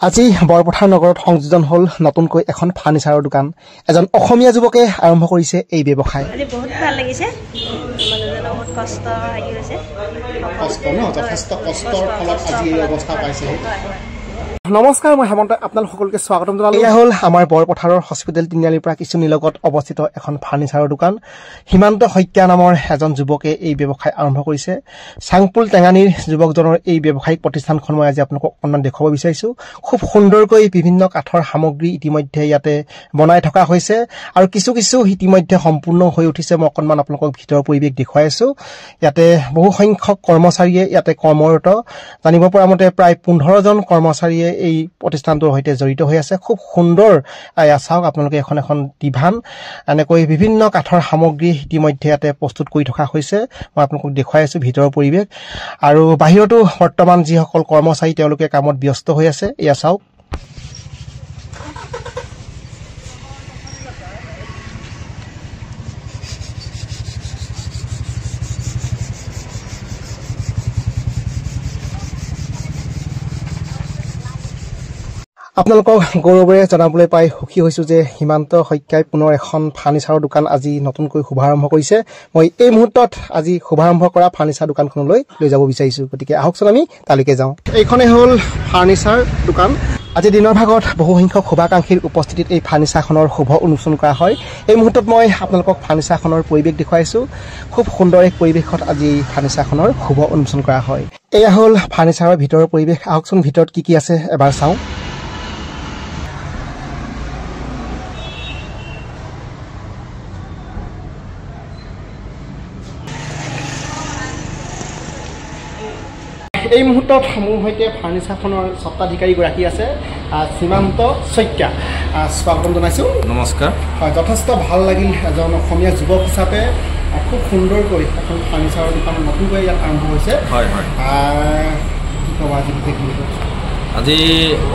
আজি বৰপথাৰ নগৰত সংযোজন হল নতুনকৈ এখন ফাৰ্নিচাৰৰ দোকান। এজন অসমীয়া যুৱকে আৰম্ভ কৰিছে এই ব্যৱসায়। আজি বহুত ভাল লাগিছে, মানুহজনৰ বহুত কষ্ট লাগি গৈছে। কষ্ট ন, যথেষ্ট কষ্টৰ ফলত আজি এই অৱস্থা পাইছে। নমস্কাৰ, মই হেমন্ত, আপোনালোক সকলোকে স্বাগতম জনালো। এয়া হ'ল আমাৰ বৰপথাৰৰ হস্পিটেল তিনিআলিৰ পৰা কিছু নিলগত অৱস্থিত এখন ফাৰ্নিচাৰৰ দোকান। হিমান্ত শইকীয়া নামৰ এজন যুৱকে এই ব্যৱসায় আৰম্ভ কৰিছে। চাংপুল টেঙানীৰ যুৱকজনৰ এই ব্যৱসায়িক প্ৰতিষ্ঠানখন মই আজি আপোনালোকক অকণমান দেখুৱাব বিচাৰিছো। খুব সুন্দৰকৈ বিভিন্ন কাঠৰ সামগ্ৰী ইতিমধ্যে ইয়াতে বনাই থকা হৈছে আৰু কিছু কিছু ইতিমধ্যে সম্পূৰ্ণ হৈ উঠিছে। মই অকণমান আপোনালোকক ভিতৰৰ পৰিৱেশ দেখুৱাই আছো। ইয়াতে বহু সংখ্যক কৰ্মচাৰীয়ে ইয়াতে কৰ্মৰত। জানিব পৰা মতে প্ৰায় 15জন কৰ্মচাৰীয়ে এই প্ৰতিষ্ঠানটোৰ সৈতে জড়িত হৈ আছে। খুব সুন্দৰ চাওক আপোনালোকে এখন এখন ডিভান, এনেকৈ বিভিন্ন কাঠৰ সামগ্ৰী ইতিমধ্যে ইয়াতে প্ৰস্তুত কৰি থকা হৈছে। মই আপোনালোকক দেখুৱাই আছো ভিতৰৰ পৰিৱেশ। আৰু বাহিৰতো বৰ্তমান যিসকল কৰ্মচাৰী তেওঁলোকে কামত ব্যস্ত হৈ আছে। এয়া চাওক। আপোনালোকক গৌৰৱেৰে জনাবলৈ পাই সুখী হৈছো যে হিমান্ত শইকীয়াই পুনৰ এখন ফাৰ্নিচাৰৰ দোকান আজি নতুনকৈ শুভাৰম্ভ কৰিছে। মই এই মুহূৰ্তত আজি শুভাৰম্ভ কৰা ফাৰ্নিচাৰ দোকানখনলৈ লৈ যাব বিচাৰিছো। গতিকে আহকচোন আমি তালৈকে যাওঁ। এইখনেই হ'ল ফাৰ্নিচাৰ দোকান। আজি দিনৰ ভাগত বহু সংখ্যক শুভাকাংক্ষীৰ উপস্থিতিত এই ফাৰ্নিচাৰখনৰ শুভ উন্মোচন কৰা হয়। এই মুহূৰ্তত মই আপোনালোকক ফাৰ্নিচাৰখনৰ পৰিৱেশ দেখুৱাইছো। খুব সুন্দৰ এক পৰিৱেশত আজি এই ফাৰ্নিচাৰখনৰ শুভ উন্মোচন কৰা হয়। এয়া হ'ল ফাৰ্নিচাৰৰ ভিতৰৰ পৰিৱেশ। আহকচোন ভিতৰত কি কি আছে এবাৰ চাওঁ। এই মুহূৰ্তত মোৰ সৈতে ফাৰ্নিচাৰখনৰ স্বত্বাধিকাৰীগৰাকী আছে, সীমান্ত শইকীয়া। স্বাগতম জনাইছোঁ। নমস্কাৰ। হয়, যথেষ্ট ভাল লাগিল এজন অসমীয়া যুৱক হিচাপে খুব সুন্দৰকৈ এখন ফাৰ্নিচাৰৰ দোকান নতুনকৈ ইয়াত আৰম্ভ হৈছে। হয় হয়, কি ক'ব আজি বিশেষ দিনটোত? আজি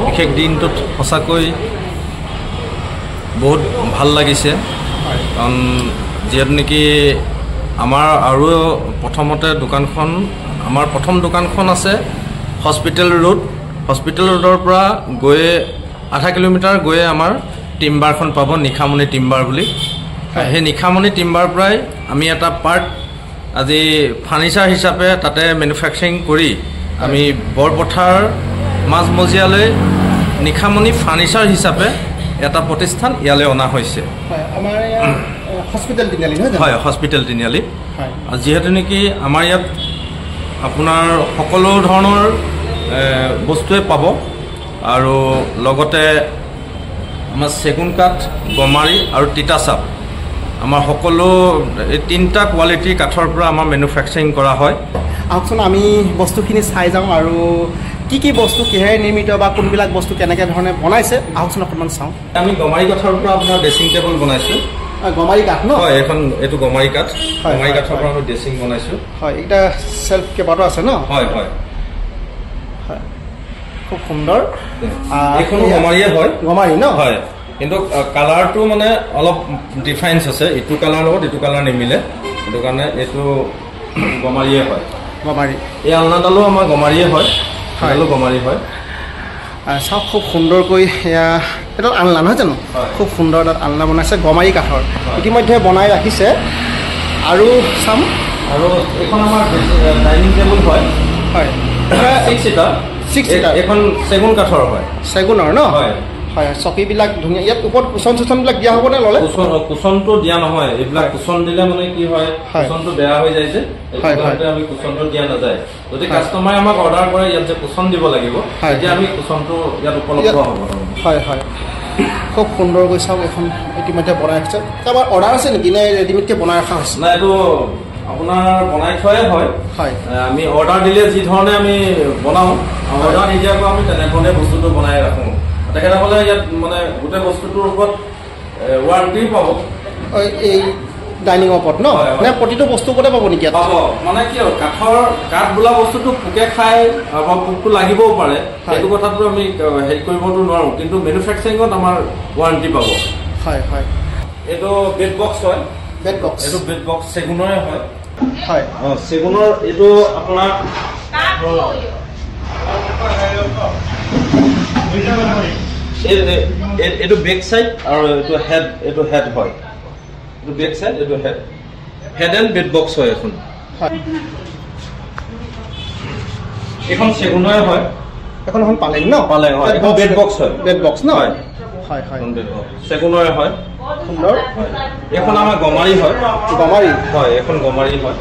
বিশেষ দিনটোত সঁচাকৈ বহুত ভাল লাগিছে। কাৰণ যিহেতু নেকি আমাৰ আৰু প্ৰথমতে দোকানখন, আমাৰ প্ৰথম দোকানখন আছে হস্পিটেল ৰোড। হস্পিটেল ৰোডৰ পৰা গৈয়ে আধা কিলোমিটাৰ গৈয়ে আমাৰ টিম্বাৰখন পাব, নিশামণি টিম্বাৰ বুলি। সেই নিশামণি টিম্বাৰ পৰাই আমি এটা পাৰ্ট আজি ফাৰ্নিচাৰ হিচাপে তাতে মেনুফেকচাৰিং কৰি আমি বৰপথাৰ মাজমজিয়ালৈ নিশামণি ফাৰ্নিচাৰ হিচাপে এটা প্ৰতিষ্ঠান ইয়ালৈ অনা হৈছে। হয়, হস্পিটেল তিনিআলি। যিহেতু নেকি আমাৰ ইয়াত আপোনাৰ সকলো ধৰণৰ বস্তুৱে পাব আৰু লগতে আমাৰ চেগুন কাঠ, গমাৰি আৰু তিতাচাপ, আমাৰ সকলো এই 3টা কোৱালিটিৰ কাঠৰ পৰা আমাৰ মেনুফেকচাৰিং কৰা হয়। আহকচোন আমি বস্তুখিনি চাই যাওঁ আৰু কি কি বস্তু কিহেৰে নিৰ্মিত বা কোনবিলাক বস্তু কেনেকৈ ধৰণে বনাইছে আহকচোন অকণমান চাওঁ। আমি গমাৰি কাঠৰ পৰা আপোনাৰ ড্ৰেছিং টেবুল বনাইছোঁ। গমাৰি কাঠ ন? হয়, এইটো গমাৰি কাঠ। গমাৰি কাঠৰ পৰা আমি ড্ৰেছিং বনাইছোঁ। হয়, এইটা চেল্ফ কেইবাটাও আছে ন? হয় হয় হয়, খুব সুন্দৰ। এইখনো গমাৰিয়ে হয়। গমাৰি ন? হয়, কিন্তু কালাৰটো মানে অলপ ডিফাৰেঞ্চ আছে। এইটো কালাৰ লগত এইটো কালাৰ নিমিলে, সেইটো কাৰণে এইটো গমাৰিয়ে হয়। গমাৰি। এই আলনাডালো আমাৰ গমাৰিয়ে হয়। সেইডালো গমাৰি হয়। চাওক খুব সুন্দৰকৈ এয়া এডাল আলনা নহয় জানো? খুব সুন্দৰ এডাল আলনা বনাইছে গমাৰি কাঠৰ, ইতিমধ্যে বনাই ৰাখিছে। আৰু চাম, আৰু এইখন আমাৰ ডাইনিং টেবুল হয়। হয়, 6 ছিটাৰ। এইখন চেগুন কাঠৰ হয়। চেগুনৰ ন? হয় হয়, চকীবিলাক ধুনীয়া। ইয়াত ওপৰত কুচন চুচনবিলাক দিয়া হ'বনে? ল'লে কুচনটো দিয়া নহয়। এইবিলাক কুচন দিলে মানে কি হয়, কুচনটো বেয়া হৈ যায় যে, আমি কুচনটো দিয়া নাযায়। যদি কাষ্টমাৰে আমাক অৰ্ডাৰ কৰে ইয়াত যে কুচন দিব লাগিব, তেতিয়া আমি কুচনটো ইয়াত উপলব্ধ হ'ব। হয় হয়, খুব সুন্দৰকৈ চাওক। এখন ইতিমধ্যে বনাই ৰাখিছে। আমাৰ অৰ্ডাৰ আছে নেকি নে ৰেডিমেডকৈ বনাই ৰখা হৈছে? নাই, এইটো আপোনাৰ বনাই থোৱাই হয়। হয়, আমি অৰ্ডাৰ দিলে যি ধৰণে আমি বনাওঁ, অৰ্ডাৰ নিদিয়াকৈ আমি তেনেধৰণে বস্তুটো বনাই ৰাখোঁ। তেখেতসকলে ইয়াত মানে গোটেই বস্তুটোৰ ওপৰত ৱাৰেণ্টি পাব। এই ডাইনিঙৰ ওপৰত ন? মানে প্ৰতিটো বস্তুৰ ওপৰতে পাব নেকি? পাব। মানে কি আৰু কাঠ বোলা বস্তুটো পোকে খাই বা পোকটো লাগিবও পাৰে, সেইটো কথাটো আমি হেৰি কৰিবতো নোৱাৰোঁ, কিন্তু মেনুফেকচাৰিঙত আমাৰ ৱাৰেণ্টি পাব। হয় হয়, এইটো বেড বক্স হয়। বেড বক্স, এইটো বেড বক্স চেগুনৰে হয়। হয়, চেগুনৰ এইটো আপোনাৰ এইটো বেক সাইড আৰু এইটো হেড হয় এইটো বেক সাইড এইটো হেড এণ্ড বেড বক্স হয় এখন এখন সেগুনৰে হয় এখন পালেং ন পালেং হয় এখন বেড বক্স হয় বেড বক্স ন হয় হয় হয় সেগুনৰে হয় সুন্দৰ এখন আমাৰ গমাৰি হয় গমাৰি হয় এখন গমাৰি হয়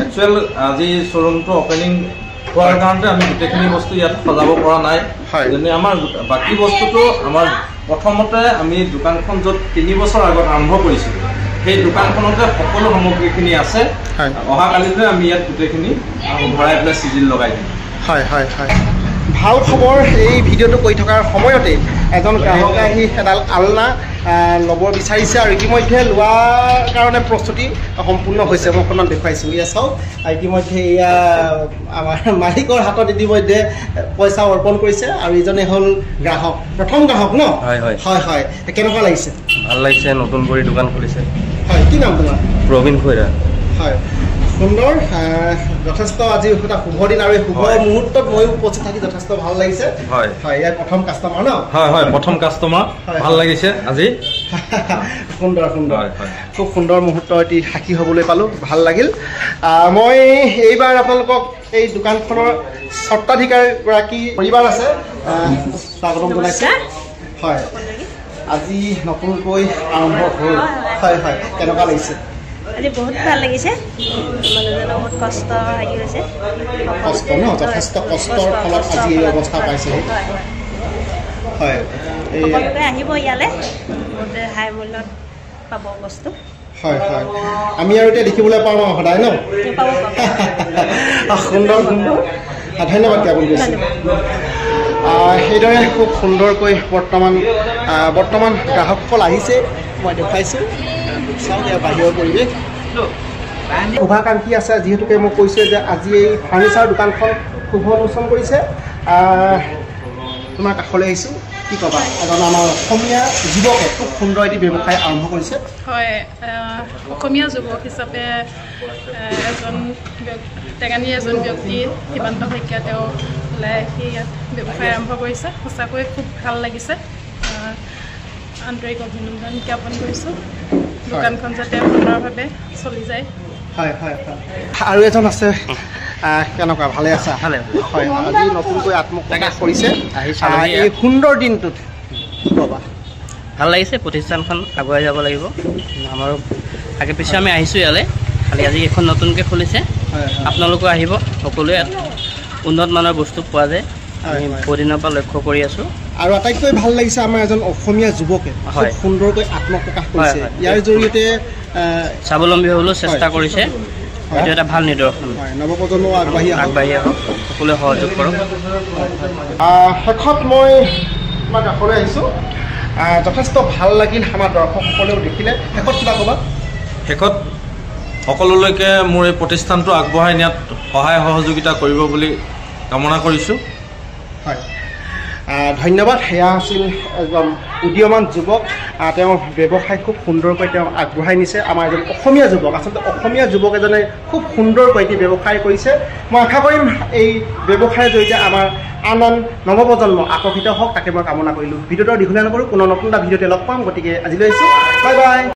একচুৱেল আজি শ্বৰুমটো অপেনিং হোৱাৰ কাৰণে আমি গোটেইখিনি বস্তু ইয়াত সজাব পৰা নাই যেনে আমাৰ বাকী বস্তুটো আমাৰ প্ৰথমতে আমি দোকানখন য'ত 3 বছৰ আগত আৰম্ভ কৰিছিলোঁ সেই দোকানখনতে সকলো সামগ্ৰীখিনি আছে অহাকালিলৈ আমি ইয়াত গোটেইখিনি ভৰাই পেলাই চিজিল লগাই দিম হয় হয় হয় ভাল খবৰ এই ভিডিঅ'টো কৰি থকাৰ সময়তে এজন গ্ৰাহকে আহি এডাল আলনা ল'ব বিচাৰিছে আৰু ইতিমধ্যে লোৱাৰ কাৰণে প্ৰস্তুতি সম্পূৰ্ণ হৈছে মই অকণমান দেখুৱাইছোঁ এয়া চাওক ইতিমধ্যে এয়া আমাৰ মালিকৰ হাতত ইতিমধ্যে পইচা অৰ্পণ কৰিছে আৰু ইজনে হ'ল গ্ৰাহক প্ৰথম গ্ৰাহক ন হয় হয় হয় হয় কেনেকুৱা লাগিছে ভাল লাগিছে নতুন কৰি দোকান খুলিছে হয় কি নাম তোমাৰ প্ৰবীণ খৈৰা হয় সুন্দৰ যথেষ্ট আজি এটা শুভ দিন আৰু এই শুভ মুহূৰ্তত মই উপস্থিত থাকি যথেষ্ট ভাল লাগিছে হয় হয় ইয়াৰ প্ৰথম কাষ্টমাৰ ন হয় হয় প্ৰথম কাষ্টমাৰ ভাল লাগিছে আজি সুন্দৰ সুন্দৰ খুব সুন্দৰ মুহূৰ্ত এটি সাক্ষী হ'বলৈ পালোঁ ভাল লাগিল মই এইবাৰ আপোনালোকক এই দোকানখনৰ স্বত্বাধিকাৰীগৰাকী পৰিবাৰ আছে স্বাগতম জনাইছোঁ হয় আজি নতুনকৈ আৰম্ভ হ'ল হয় হয় কেনেকুৱা লাগিছে আজি বহুত ভাল লাগিছে মানুহজনৰ বহুত কষ্ট হেৰি হৈছে কষ্ট ন যথেষ্ট কষ্টৰ ফলত আজি এই অৱস্থা পাইছে হয় সকলোকে আহিব ইয়ালৈ হাই মূল্যত পাব বস্তু হয় হয় আমি আৰু এতিয়া দেখিবলৈ পাওঁ সদায় ন সুন্দৰ সুন্দৰ ধন্যবাদ জ্ঞাপন কৰিছোঁ সেইদৰে খুব সুন্দৰকৈ বৰ্তমান গ্ৰাহকসকল আহিছে মই দেখুৱাইছোঁ চাওক ইয়াৰ বাহিৰৰ পৰিৱেশ শুভাকাংক্ষী আছে যিহেতুকে মই কৈছোঁ যে আজি এই ফাৰ্নিচাৰ দোকানখন শুভ উন্মোচন কৰিছে তোমাৰ কাষলৈ আহিছোঁ কি ক'বা এজন আমাৰ অসমীয়া যুৱকে খুব সুন্দৰ এটি ব্যৱসায় আৰম্ভ কৰিছে হয় অসমীয়া যুৱক হিচাপে টেঙানীৰ এজন ব্যক্তি সীমান্ত শইকীয়া তেওঁ ওলাই আহি ইয়াত ব্যৱসায় আৰম্ভ কৰিছে সঁচাকৈ খুব ভাল লাগিছে আন্তৰিক অভিনন্দন জ্ঞাপন কৰিছোঁ দোকানখন যাতে সুন্দৰভাৱে চলি যায় হয় হয় হয় আৰু এজন আছে কেনেকুৱা ভালে আছা ভালে হয় আজি নতুনকৈ আত্মপ্ৰকাশ কৰিছে এই সুন্দৰ দিনটোত ক'বা ভাল লাগিছে প্ৰতিষ্ঠানখন আগুৱাই যাব লাগিব আমাৰো আগে পিছে আমি আহিছোঁ ইয়ালৈ খালি আজি এখন নতুনকৈ খুলিছে আপোনালোকো আহিব সকলোৱে উন্নত মানৰ বস্তু পোৱা যায় আমি বহুদিনৰ পৰা লক্ষ্য কৰি আছোঁ আৰু আটাইতকৈ ভাল লাগিছে আমাৰ এজন অসমীয়া যুৱকে খুব সুন্দৰকৈ আত্মপ্ৰকাশ কৰিছে ইয়াৰ জৰিয়তে স্বাৱলম্বী হ'বলৈ চেষ্টা কৰিছে এইটো এটা ভাল নিদৰ্শন নৱপ্ৰজন্ম আগবাঢ়ি আহক সকলোৱে সহযোগ কৰক শেষত মই তোমাৰ কাষলৈ আহিছোঁ যথেষ্ট ভাল লাগিল আমাৰ দৰ্শকসকলেও দেখিলে শেষত কিবা ক'বা শেষত সকলোলৈকে মোৰ এই প্ৰতিষ্ঠানটো আগবঢ়াই নিয়াত সহায় সহযোগিতা কৰিব বুলি কামনা কৰিছোঁ হয় ধন্যবাদ সেয়া আছিল এজন উদীয়মান যুৱক তেওঁৰ ব্যৱসায় খুব সুন্দৰকৈ তেওঁ আগবঢ়াই নিছে আমাৰ এজন অসমীয়া যুৱক আচলতে অসমীয়া যুৱক এজনে খুব সুন্দৰকৈ এটি ব্যৱসায় কৰিছে মই আশা কৰিম এই ব্যৱসায়ৰ জৰিয়তে আমাৰ আন নৱপ্ৰজন্ম আকৰ্ষিত হওক তাকে মই কামনা কৰিলোঁ ভিডিঅ'টো দীঘলীয়া নকৰোঁ পুনৰ নতুন এটা ভিডিঅ'তে লগ পাম গতিকে আজিলৈ আহিছোঁ বাই বাই